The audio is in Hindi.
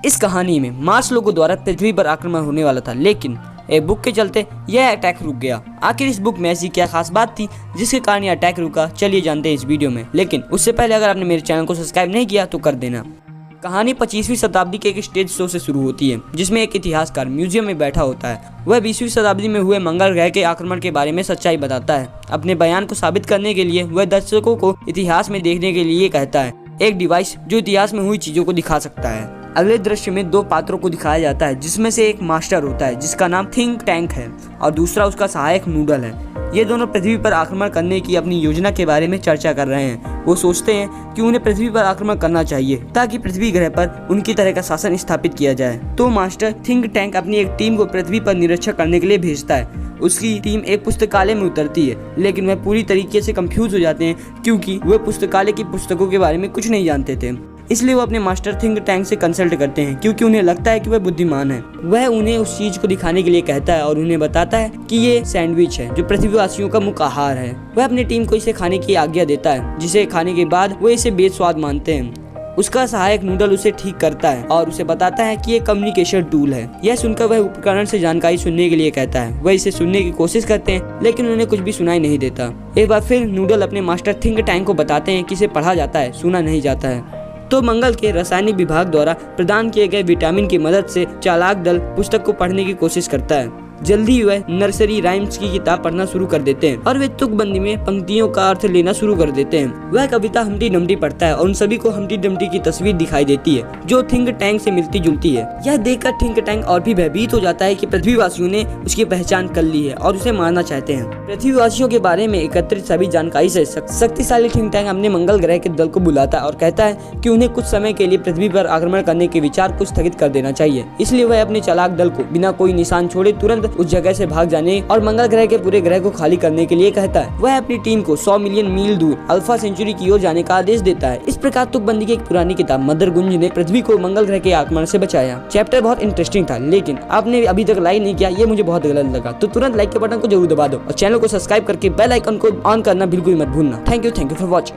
इस कहानी में मार्स लोगों द्वारा पृथ्वी पर आक्रमण होने वाला था, लेकिन एक बुक के चलते यह अटैक रुक गया। आखिर इस बुक में ऐसी क्या खास बात थी जिसके कारण यह अटैक रुका, चलिए जानते हैं इस वीडियो में। लेकिन उससे पहले अगर आपने मेरे चैनल को सब्सक्राइब नहीं किया तो कर देना। कहानी 25वीं शताब्दी के एक स्टेज शो से शुरू होती है, जिसमें एक इतिहासकार म्यूजियम में बैठा होता है। वह 20वीं शताब्दी में हुए मंगल ग्रह के आक्रमण के बारे में सच्चाई बताता है। अपने बयान को साबित करने के लिए वह दर्शकों को इतिहास में देखने के लिए कहता है, एक डिवाइस जो इतिहास में हुई चीजों को दिखा सकता है। अगले दृश्य में दो पात्रों को दिखाया जाता है, जिसमें से एक मास्टर होता है जिसका नाम थिंक टैंक है और दूसरा उसका सहायक नूडल है। ये दोनों पृथ्वी पर आक्रमण करने की अपनी योजना के बारे में चर्चा कर रहे हैं। वो सोचते हैं कि उन्हें पृथ्वी पर आक्रमण करना चाहिए ताकि पृथ्वी ग्रह पर उनकी तरह का शासन स्थापित किया जाए। तो मास्टर थिंक टैंक अपनी एक टीम को पृथ्वी पर निरीक्षण करने के लिए भेजता है। उसकी टीम एक पुस्तकालय में उतरती है, लेकिन वह पूरी तरीके से कंफ्यूज हो जाते हैं क्योंकि वह पुस्तकालय की पुस्तकों के बारे में कुछ नहीं जानते थे। इसलिए वो अपने मास्टर थिंक टैंक से कंसल्ट करते हैं क्योंकि उन्हें लगता है कि वह बुद्धिमान है। वह उन्हें उस चीज को दिखाने के लिए कहता है और उन्हें बताता है कि ये सैंडविच है जो पृथ्वीवासियों का मुख्य आहार है। वह अपनी टीम को इसे खाने की आज्ञा देता है, जिसे खाने के बाद वो इसे बेस्वाद मानते हैं। उसका सहायक नूडल उसे ठीक करता है और उसे बताता है कि ये कम्युनिकेशन टूल है। यह सुनकर वह उपकरण से जानकारी सुनने के लिए कहता है। वह इसे सुनने की कोशिश करते हैं, लेकिन उन्हें कुछ भी सुनाई नहीं देता। एक बार फिर नूडल अपने मास्टर थिंक टैंक को बताते हैं कि इसे पढ़ा जाता है, सुना नहीं जाता है। तो मंगल के रासायनिक विभाग द्वारा प्रदान किए गए विटामिन की मदद से चालाक दल पुस्तक को पढ़ने की कोशिश करता है। जल्दी वह नर्सरी राइम्स की किताब पढ़ना शुरू कर देते हैं और वे तुकबंदी में पंक्तियों का अर्थ लेना शुरू कर देते हैं। वह कविता हम्टी डम्टी पढ़ता है और उन सभी को हम्टी डम्टी की तस्वीर दिखाई देती है जो थिंक टैंक से मिलती जुलती है। यह देखकर थिंक टैंक और भी भयभीत हो जाता है कि पृथ्वीवासियों ने उसकी पहचान कर ली है और उसे मारना चाहते हैं। पृथ्वीवासियों के बारे में एकत्रित सभी जानकारी से शक्तिशाली थिंक टैंक अपने मंगल ग्रह के दल को बुलाता है और कहता है कि उन्हें कुछ समय के लिए पृथ्वी पर आक्रमण करने के विचार को स्थगित कर देना चाहिए। इसलिए वह अपने चालाक दल को बिना कोई निशान छोड़े तुरंत उस जगह से भाग जाने और मंगल ग्रह के पूरे ग्रह को खाली करने के लिए कहता है। वह अपनी टीम को 100 मिलियन मील दूर अल्फा सेंचुरी की ओर जाने का आदेश देता है। इस प्रकार तुकबंदी की एक पुरानी किताब मदर गुंज ने पृथ्वी को मंगल ग्रह के आक्रमण से बचाया। चैप्टर बहुत इंटरेस्टिंग था, लेकिन आपने अभी तक लाइक नहीं किया, ये मुझे बहुत गलत लगा। तो तुरंत लाइक के बटन को जरूर दबा दो और चैनल को सब्सक्राइब करके बेल आइकन को ऑन करना बिल्कुल मत भूलना। Thank you for watching.